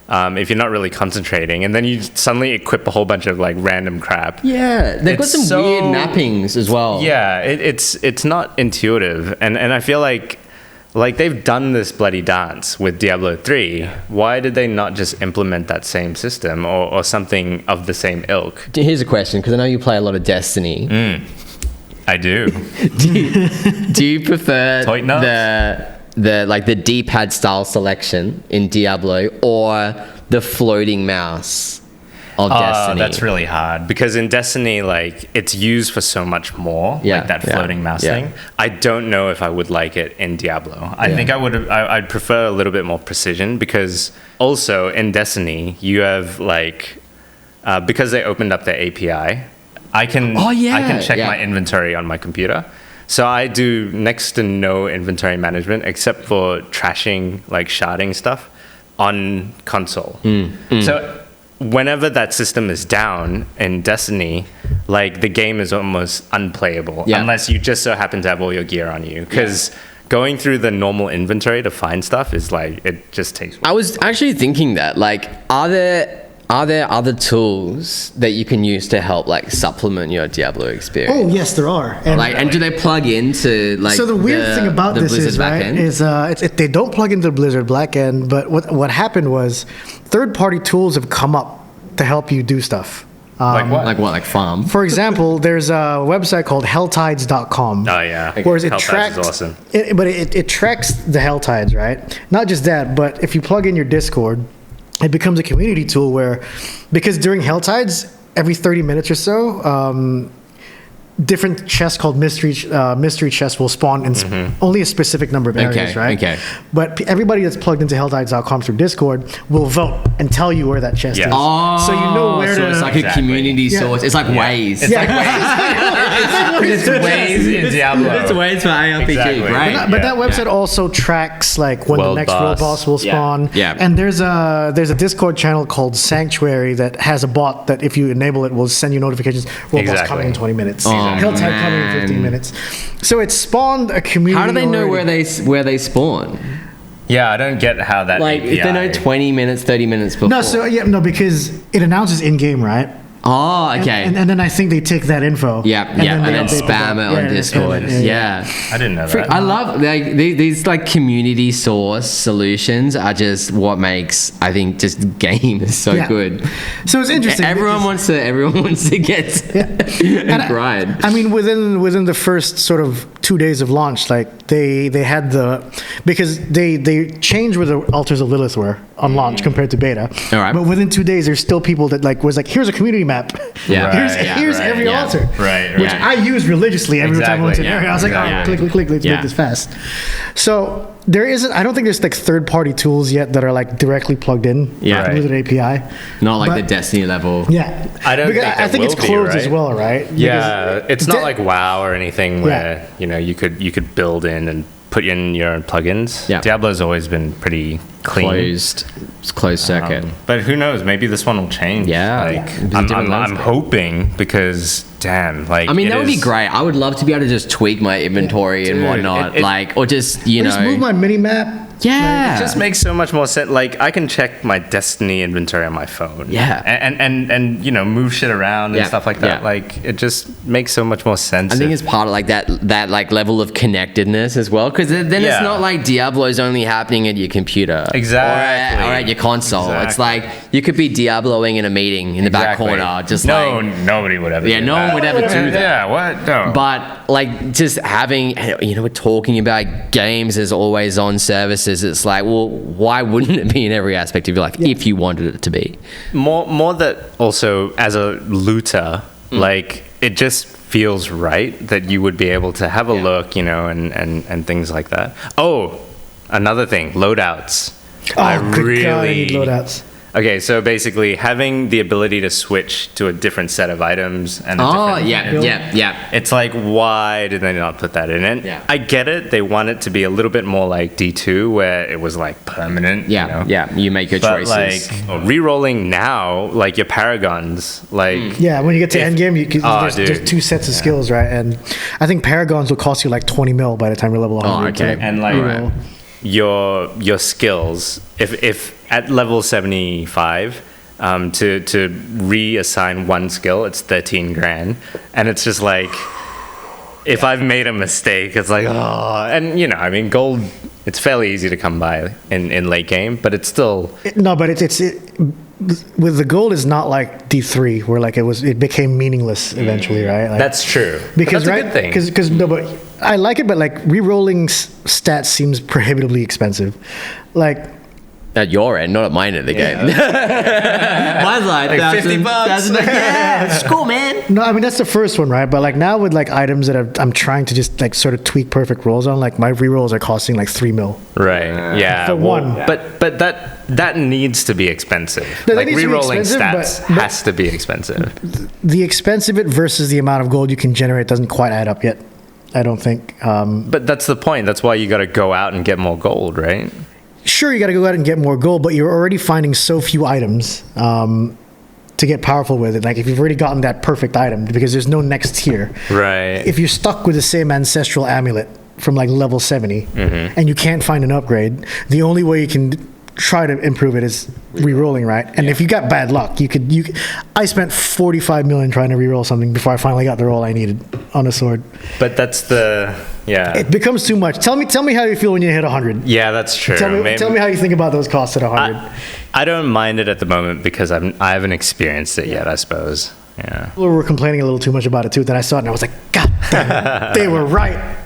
If you're not really concentrating, and then you suddenly equip a whole bunch of like random crap. Yeah, they've got some weird mappings as well. Yeah, it's not intuitive, and I feel like they've done this bloody dance with Diablo 3. Why did they not just implement that same system or something of the same ilk? Here's a question, because I know you play a lot of Destiny. I do. Do you prefer Toy nuts? the D-pad style selection in Diablo or the floating mouse of Destiny? That's really hard because in Destiny, like it's used for so much more, like that floating mouse thing. I don't know if I would like it in Diablo. I think I'd prefer a little bit more precision because also in Destiny you have because they opened up their API, I can check my inventory on my computer. So I do next to no inventory management except for trashing, like sharding stuff on console. So whenever that system is down in Destiny, like the game is almost unplayable unless you just so happen to have all your gear on you. Because going through the normal inventory to find stuff is like, it just takes... I was actually thinking that, like, are there other tools that you can use to help like supplement your Diablo experience? Oh yes, there are. And do they plug into like? So the weird thing about this Blizzard is right they don't plug into the Blizzard backend. But what happened was third-party tools have come up to help you do stuff. Like what? Like farm? For example, there's a website called helltides.com. Oh yeah. Whereas it Helltides tracks, is awesome. it tracks the Helltides, right? Not just that, but if you plug in your Discord, it becomes a community tool where, because during Helltides, every 30 minutes or so, different chests called mystery chests will spawn in only a specific number of areas, right? Okay. But everybody that's plugged into helltides.com through Discord will vote and tell you where that chest is. Oh, so you know where so it's like a community source. It's like Waze. It's like Waze. It's Waze in Diablo. It's Waze for ARPG, Exactly. right? But that website also tracks like when World the next boss. world boss will spawn. Yeah. And there's a Discord channel called Sanctuary that has a bot that if you enable it will send you notifications. World boss coming in 20 minutes. Helltide coming in 15 minutes. So it spawned a community. How do they know already. where they spawn? Yeah, I don't get how that Like API... if they know 20 minutes, 30 minutes before. No, because it announces in game, right? Oh, okay. And then I think they take that info. And then spam it on Discord. Yeah. I didn't know that. I love like these like community source solutions are just what makes I think just games so good. So it's interesting. Everyone wants to get and grind. I mean, within the first sort of 2 days of launch, like they had because they changed where the altars of Lilith were on launch compared to beta. All right. But within 2 days, there's still people that was like, here's a community map. Here's every altar. Right. Which I use religiously every time I went to an area. I was like, click, let's make this fast. So I don't think there's like third-party tools yet that are like directly plugged in to the Blizzard API. Not like the Destiny level. Yeah. I think it's closed as well, right? Yeah, it's not like WoW or anything where you could build in and put in your own plugins. Yeah. Diablo's always been pretty clean. It's closed circuit. But who knows? Maybe this one will change. Yeah. I'm hoping because damn, like I mean, that would be great. I would love to be able to just tweak my inventory and whatnot, or just move my mini map. Yeah. It just makes so much more sense. Like I can check my Destiny inventory on my phone. Yeah. And move shit around and stuff like that. Like it just makes so much more sense. I think it's part of like that like level of connectedness as well, because then it's not like Diablo's only happening at your computer. Exactly. Or at your console. Exactly. It's like you could be Diabloing in a meeting in the back corner. Just nobody would ever do no one would ever do that. Yeah, what? No. But like just having, we're talking about games as always on services bonuses, it's like, well, why wouldn't it be in every aspect of your life if you wanted it to be? More that also as a looter, like it just feels right that you would be able to have a look, you know, and things like that. Oh, another thing, loadouts. Oh, good God, I need loadouts. Okay, so basically having the ability to switch to a different set of items and yeah. it's like, why did they not put that in it? Yeah. I get it. They want it to be a little bit more like D2 where it was like permanent. Yeah, you know? yeah. You make your But choices. like re-rolling now, like your paragons, like Yeah, when you get to endgame, there's dude. two sets of skills, right? And I think paragons will cost you like 20 mil by the time you're level 100. okay. to, And like you know, your skills, if at level 75, to reassign one skill, it's 13 grand, and it's just like, if I've made a mistake, it's like, oh, and you know, I mean, gold, it's fairly easy to come by in late game, but it's still No, but it's with the gold is not like D3 where like it became meaningless eventually, right? Like, that's true. because But that's right, a good thing. because no, but I like it, but like re-rolling stats seems prohibitively expensive. Like At your end, not at mine at the game. Mine's like, Like $50. Yeah, it's cool, man. no, I mean that's the first one, right? But like now with like items that I'm trying to just like sort of tweak perfect rolls on, like my re-rolls are costing like 3 mil. Right. Yeah. For one. But that needs to be expensive. No, that Like needs to be re-rolling expensive, stats but- has to be expensive. The expense of it versus the amount of gold you can generate doesn't quite add up yet. I don't think. But that's the point. That's why you got to go out and get more gold, right? Sure, you got to go out and get more gold, but you're already finding so few items to get powerful with it. Like if you've already gotten that perfect item, because there's no next tier. Right. If you're stuck with the same ancestral amulet from like level 70 and you can't find an upgrade, the only way you can try to improve it is re-rolling, right? And if you got bad luck, I spent 45 million trying to re-roll something before I finally got the roll I needed on a sword. But that's It becomes too much. Tell me how you feel when you hit 100. Yeah, that's true. Tell me how you think about those costs at 100. I don't mind it at the moment because I haven't experienced it yet, I suppose. Yeah. People were complaining a little too much about it too. Then I saw it and I was like, God damn it, they were right.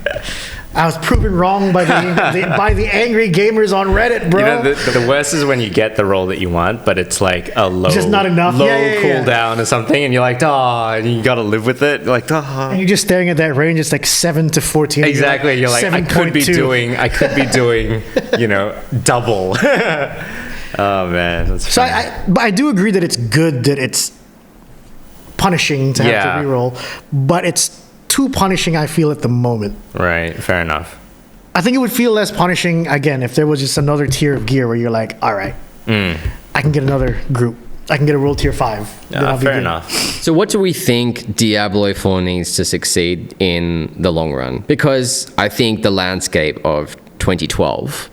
I was proven wrong by the angry gamers on Reddit, bro. You know, the worst is when you get the roll that you want, but it's like a low, Just not enough. low Yeah. cooldown or something, and you're like, oh, and you got to live with it. You're like, oh. And you're just staring at that range. It's like 7 to 14. Exactly. You're like, I could be 7.2. doing, you know, double. Oh man. That's So funny. but I do agree that it's good that it's punishing to have to reroll, but it's too punishing, I feel, at the moment. Right. Fair enough. I think it would feel less punishing, again, if there was just another tier of gear where you're like, all right, I can get another group. I can get a roll tier 5. Then I'll be Fair good. enough. So what do we think Diablo 4 needs to succeed in the long run? Because I think the landscape of 2012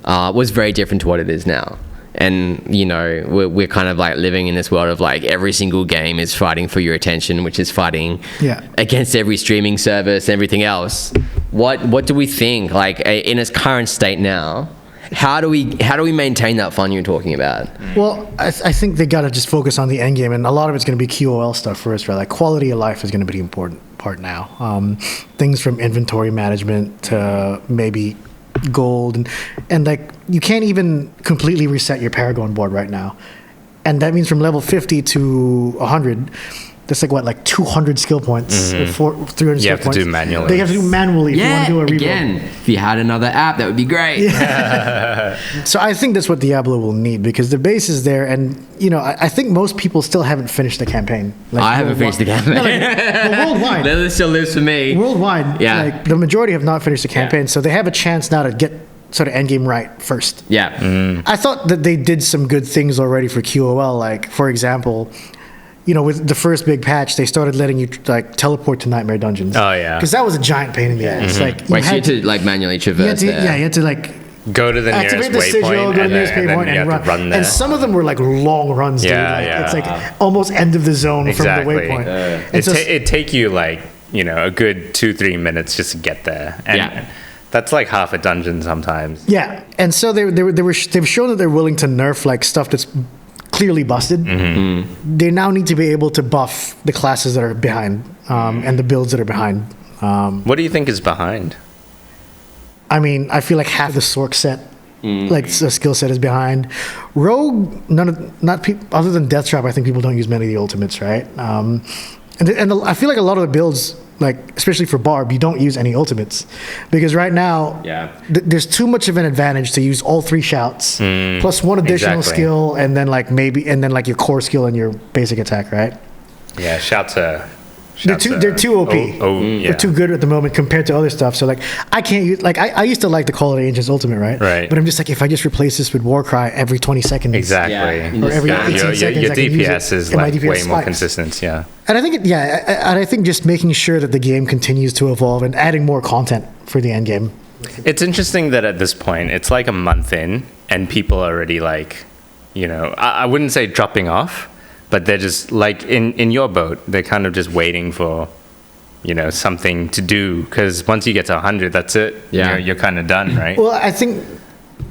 was very different to what it is now. And, you know, we're kind of like living in this world of like every single game is fighting for your attention, which is fighting against every streaming service, everything else. What do we think, like in its current state now? How do we maintain that fun you're talking about? Well, I think they got to just focus on the end game, and a lot of it's going to be QOL stuff first, right? Like quality of life is going to be the important part now. Things from inventory management to maybe gold, and like you can't even completely reset your Paragon board right now, and that means from level 50 to 100. That's like what, like 200 skill points, or 300 You skill have to points. do manually. They have to do manually if you want to do a rebuild. Again, if you had another app, that would be great. So I think that's what Diablo will need, because the base is there, and you know I think most people still haven't finished the campaign. Like, I haven't finished the campaign. No, well, worldwide. That still lives for me. Worldwide, Yeah. like the majority have not finished the campaign, so they have a chance now to get sort of endgame right first. Yeah. I thought that they did some good things already for QOL. Like, for example, you know, with the first big patch, they started letting you like teleport to Nightmare Dungeons. Oh, yeah. because that was a giant pain in the ass. Like, Wait, so you had to like manually traverse there. you had to like Go to the activate nearest the sigil, waypoint, go to the nearest and then waypoint, you and have to run there. And some of them were like long runs. Yeah, dude. Like, yeah. It's like almost end of the zone from the waypoint. And so- It take you like, you know, a good 2-3 minutes just to get there, and Yeah. that's like half a dungeon sometimes. Yeah, and so they've shown that they're willing to nerf like stuff that's clearly busted. They now need to be able to buff the classes that are behind and the builds that are behind. What do you think is behind? I mean, I feel like half the Sork set like the skill set is behind. Rogue, not people other than Death Trap. I think people don't use many of the ultimates, right? And I feel like a lot of the builds, like especially for Barb, you don't use any ultimates because right now there's too much of an advantage to use all 3 shouts plus one additional skill and then like your core skill and your basic attack, right? Yeah, shouts are. They're too OP. They're too good at the moment compared to other stuff. So like I can't use like I used to like the Call of the Ancients ultimate, right? Right. But I'm just like if I just replace this with Warcry every 20 seconds. Exactly. Or every 18 seconds, your I can use DPS it, is and my like DPS way more spikes. consistent. Yeah. And I think and I think just making sure that the game continues to evolve and adding more content for the end game. It's interesting that at this point it's like a month in and people are already like, I wouldn't say dropping off, but they're just like in your boat. They're kind of just waiting for something to do, because once you get to 100, that's it. You're kind of done, right? Well, I think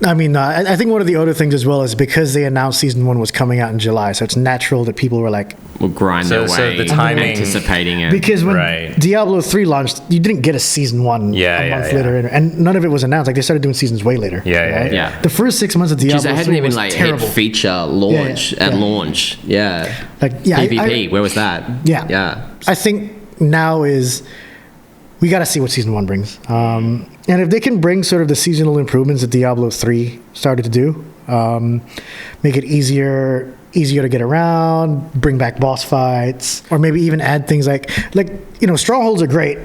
one of the other things as well is because they announced season 1 was coming out in July, so it's natural that people were like, will grind their way, so the timing, anticipating it. Because when Diablo 3 launched, you didn't get a season 1 a month later, and none of it was announced. Like they started doing seasons way later. Yeah. The first 6 months of Diablo 3 hadn't even was like terrible. hit feature launch launch. Yeah. PvP, where was that? Yeah. I think now is we got to see what season 1 brings, and if they can bring sort of the seasonal improvements that Diablo 3 started to do, make it easier to get around, bring back boss fights, or maybe even add things like strongholds are great,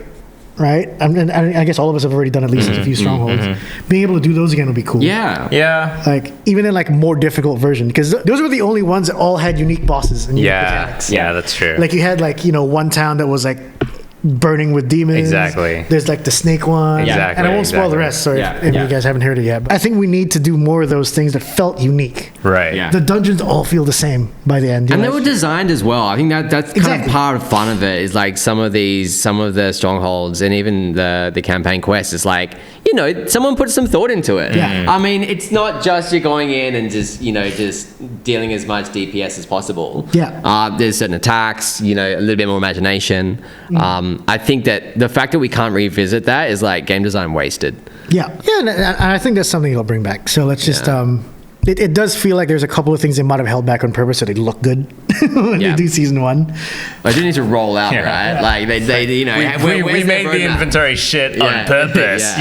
right? And I guess all of us have already done at least a few strongholds. Being able to do those again would be cool. Yeah. Like even in like more difficult version, because those were the only ones that all had unique bosses and unique mechanics. Yeah, that's true. Like you had like one town that was like burning with demons. Exactly. There's like the snake one. Exactly. And I won't spoil the rest, sorry if you guys haven't heard it yet. But I think we need to do more of those things that felt unique. Right. Yeah. The dungeons all feel the same by the end. And they were designed as well. I think that's kind of part of fun of it is like some of the strongholds and even the campaign quests. It's like, someone put some thought into it. Yeah. I mean, it's not just you're going in and just dealing as much DPS as possible. Yeah. There's certain attacks, a little bit more imagination. I think that the fact that we can't revisit that is like game design wasted. Yeah, and I think that's something they'll bring back. So let's just it does feel like there's a couple of things they might have held back on purpose so they look good when they do season 1. I do need to roll out, right? Like they we made the inventory shit on purpose.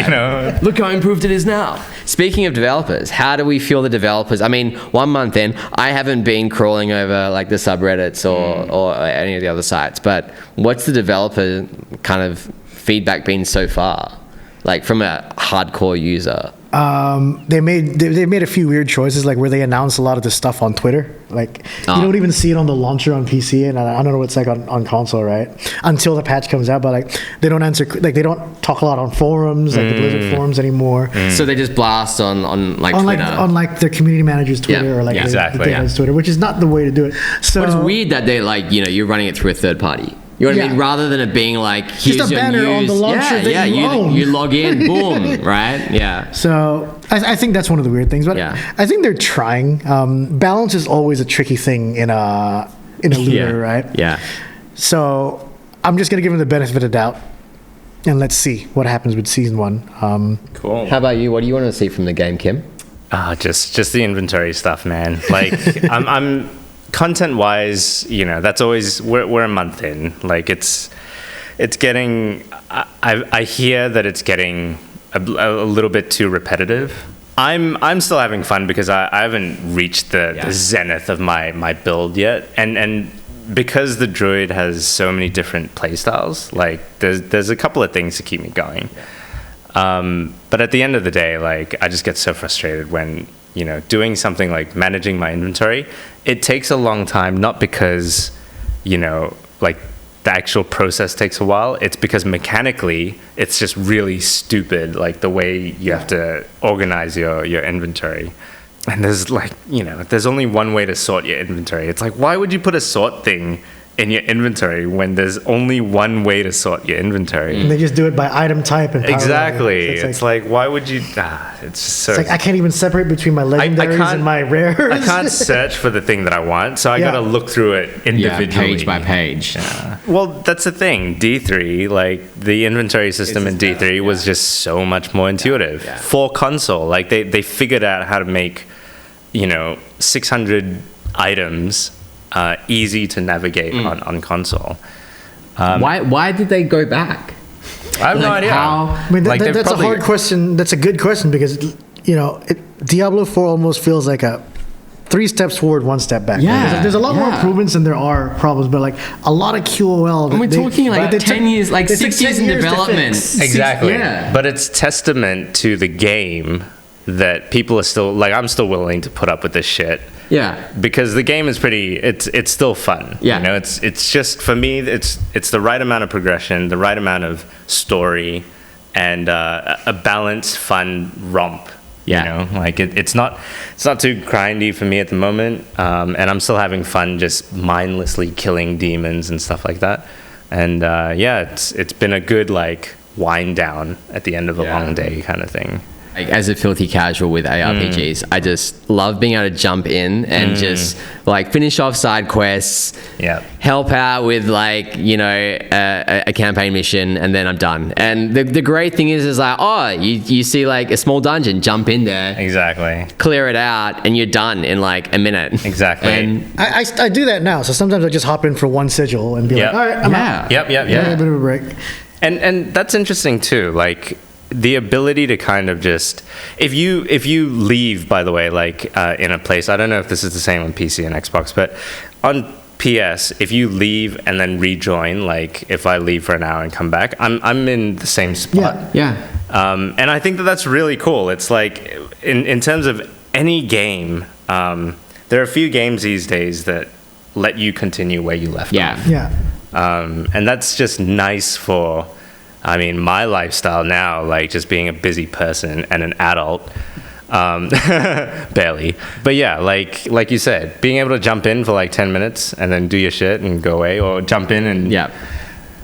Look how improved it is now. Speaking of developers, how do we feel the developers? I mean, 1 month in, I haven't been crawling over like the subreddits or any of the other sites, but what's the developer kind of feedback been so far? Like from a hardcore user? They made a few weird choices, like where they announce a lot of the stuff on Twitter. Like you don't even see it on the launcher on PC, and I don't know what it's like on console, right? Until the patch comes out, but like they don't don't talk a lot on forums, like the Blizzard forums anymore. So they just blast on Twitter. on like their community manager's Twitter or like the developer's Twitter, which is not the way to do it. So but it's weird that they you're running it through a third party. You know what I mean? Rather than it being like, here's just a your banner news. on the launcher that you own. You log in, boom, right? Yeah. So I think that's one of the weird things, but I think they're trying. Balance is always a tricky thing in a looter, right? Yeah. So I'm just gonna give them the benefit of the doubt, and let's see what happens with season 1. Cool. How about you? What do you want to see from the game, Kim? Just the inventory stuff, man. Like I'm content wise, that's always we're a month in. Like it's getting. I hear that it's getting a little bit too repetitive. I'm still having fun because I haven't reached the zenith of my build yet, and because the druid has so many different playstyles, like there's a couple of things to keep me going. But at the end of the day, like I just get so frustrated when doing something like managing my inventory. It takes a long time, not because like the actual process takes a while. It's because mechanically it's just really stupid, like the way you have to organize your inventory. And there's there's only one way to sort your inventory. It's like, why would you put a sort thing in your inventory when there's only one way to sort your inventory. And they just do it by item type and power Exactly. level. It's like, why would you? It's just so. It's like I can't even separate between my legendaries can't- and my rares. I can't search for the thing that I want, so I Yeah. gotta look through it individually. page by page. Well, that's the thing. D3, like the inventory system in D3 was just so much more intuitive for console. Like they figured out how to make, 600 items easy to navigate on console. Why did they go back? I have no idea. I mean, Like, they've that's probably- a hard question. That's a good question because, Diablo 4 almost feels like a 3 steps forward, 1 step back. Yeah, There's a lot more yeah. improvements than there are problems, but like a lot of QOL. And we're talking like they 10 years, like they took 6 years 10 in years to development. fix. Exactly. Yeah. But it's testament to the game that people are still, like, I'm still willing to put up with this shit. Yeah. Because the game is it's still fun. Yeah. It's just, for me, it's the right amount of progression, the right amount of story, and a balanced, fun romp. Yeah. Like it's not too grindy for me at the moment, and I'm still having fun just mindlessly killing demons and stuff like that. And it's been a good like wind down at the end of a long day kind of thing. Like, as a filthy casual with ARPGs, I just love being able to jump in and just like finish off side quests, help out with like a campaign mission, and then I'm done. And the great thing is like, you see like a small dungeon, jump in there, Exactly. clear it out, and you're done in like a minute. Exactly. And I do that now. So sometimes I just hop in for one sigil and be Yep. like, all right, I'm out. Yep. A little bit of a break. And that's interesting too. Like the ability to kind of just, if you leave, by the way, like in a place, I don't know if this is the same on PC and Xbox, but on PS, if you leave and then rejoin, like if I leave for an hour and come back, I'm in the same spot. yeah. And I think that's really cool. It's like in terms of any game, there are a few games these days that let you continue where you left off. Yeah. And that's just nice for, my lifestyle now, like just being a busy person and an adult, barely. But yeah, like you said, being able to jump in for like 10 minutes and then do your shit and go away, or jump in and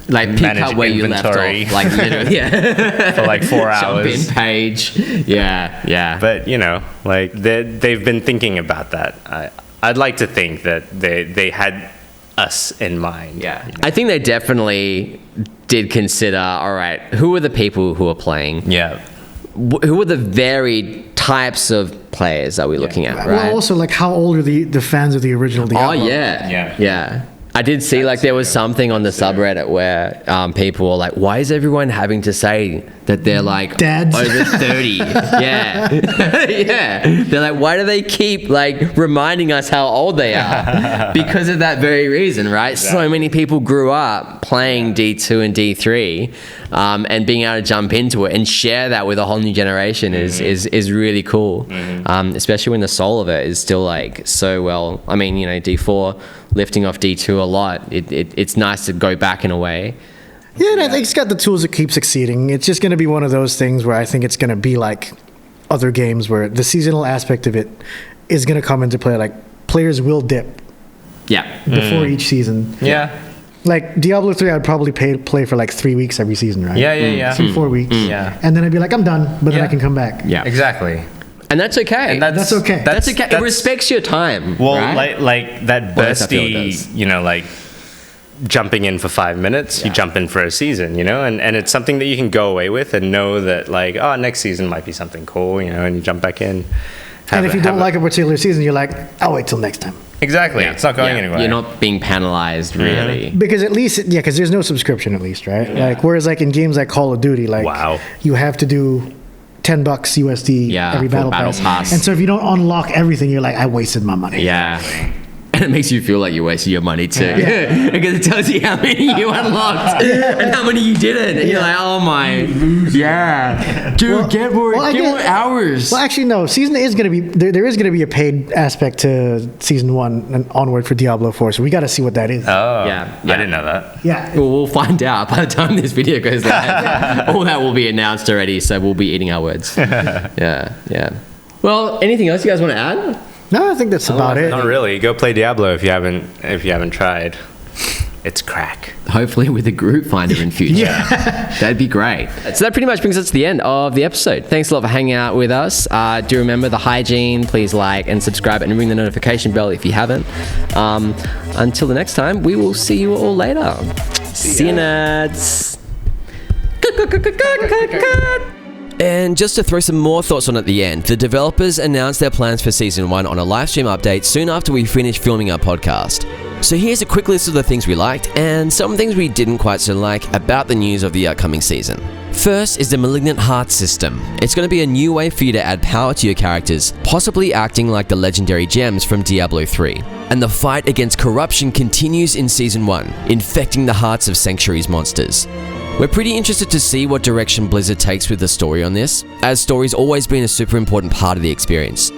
like pick manage up where you left off, inventory. like literally, for like 4 hours. Jump in page, yeah. But like they've been thinking about that. I'd like to think that they had us in mind. Yeah. I think they definitely did consider, all right, who are the people who are playing? Yeah. Who are the varied types of players are we looking at, right? Well, also, like, how old are the fans of the original Diablo? Oh, yeah. Yeah. I did see like there was something on the subreddit where people were like, why is everyone having to say that they're like Dads? over 30? Yeah. Yeah. They're like, why do they keep like reminding us how old they are? Because of that very reason, right? Exactly. So many people grew up playing D2 and D3 and being able to jump into it and share that with a whole new generation is really cool. Especially when the soul of it is still like so well. I mean, D4 lifting off D2 a lot. It's nice to go back in a way. Yeah, and I think it's got the tools to keep succeeding. It's just going to be one of those things where I think it's going to be like other games where the seasonal aspect of it is going to come into play. Like, players will dip Yeah. before each season. Yeah. Like, Diablo 3, I'd probably play for like 3 weeks every season, right? Yeah. 3-4 weeks. Yeah. And then I'd be like, I'm done, but then I can come back. Yeah. Exactly. And that's okay. And That's okay. That's okay. It respects your time. Well, right? like that Well, that's how I feel it bursty, does. like jumping in for 5 minutes, you jump in for a season, and it's something that you can go away with and know that like, oh, next season might be something cool, and you jump back in. And if you don't like a particular season, you're like, I'll wait till next time. Exactly, it's not going Yeah. anywhere. You're not being penalized, really. Because at least, because there's no subscription at least, right? Like, whereas like in games like Call of Duty, like Wow. you have to do $10 USD every for battle Battle Pass. And so if you don't unlock everything, you're like, I wasted my money. Yeah. And it makes you feel like you wasted your money too. Because it tells you how many you unlocked and how many you didn't. And you're like, oh my. Yeah. Dude, get more hours. Well, actually, no. Season is going to be there is going to be a paid aspect to season 1 and onward for Diablo 4. So we got to see what that is. Oh, Yeah. I didn't know that. Yeah. Well, we'll find out by the time this video goes live. All that will be announced already, so we'll be eating our words. Yeah. Well, anything else you guys want to add? No, I think that's about it. Not really. Go play Diablo if you haven't tried. it's crack. Hopefully with a group finder in future. That'd be great. So that pretty much brings us to the end of the episode. Thanks a lot for hanging out with us. Do remember the hygiene. Please like and subscribe and ring the notification bell if you haven't. Until the next time, we will see you all later. See you, nerds. And just to throw some more thoughts on at the end, the developers announced their plans for Season 1 on a live stream update soon after we finished filming our podcast. So here's a quick list of the things we liked and some things we didn't quite so like about the news of the upcoming season. First is the Malignant Heart system. It's going to be a new way for you to add power to your characters, possibly acting like the legendary gems from Diablo 3. And the fight against corruption continues in Season 1, infecting the hearts of Sanctuary's monsters. We're pretty interested to see what direction Blizzard takes with the story on this, as story's always been a super important part of the experience.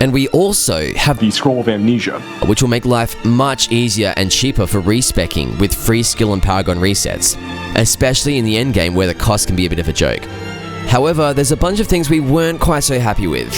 And we also have the Scroll of Amnesia, which will make life much easier and cheaper for respecking with free skill and Paragon resets, especially in the endgame where the cost can be a bit of a joke. However, there's a bunch of things we weren't quite so happy with.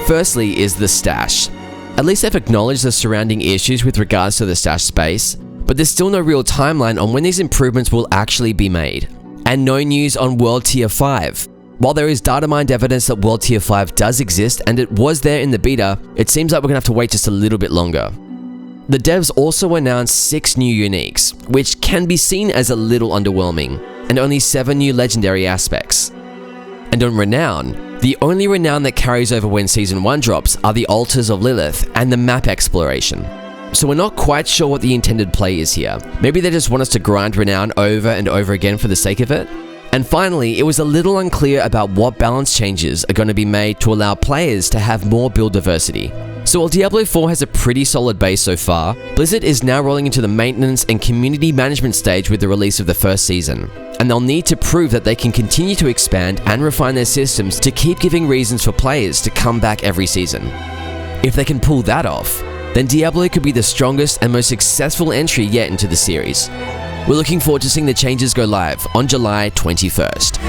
Firstly is the stash. At least they've acknowledged the surrounding issues with regards to the stash space, but there's still no real timeline on when these improvements will actually be made. And no news on World Tier 5. While there is data mined evidence that World Tier 5 does exist and it was there in the beta, it seems like we're gonna have to wait just a little bit longer. The devs also announced 6 new uniques, which can be seen as a little underwhelming, and only 7 new legendary aspects. And on Renown, the only Renown that carries over when Season 1 drops are the Altars of Lilith and the map exploration. So we're not quite sure what the intended play is here. Maybe they just want us to grind Renown over and over again for the sake of it? And finally, it was a little unclear about what balance changes are going to be made to allow players to have more build diversity. So while Diablo 4 has a pretty solid base so far, Blizzard is now rolling into the maintenance and community management stage with the release of the first season. And they'll need to prove that they can continue to expand and refine their systems to keep giving reasons for players to come back every season. If they can pull that off, then Diablo could be the strongest and most successful entry yet into the series. We're looking forward to seeing the changes go live on July 21st.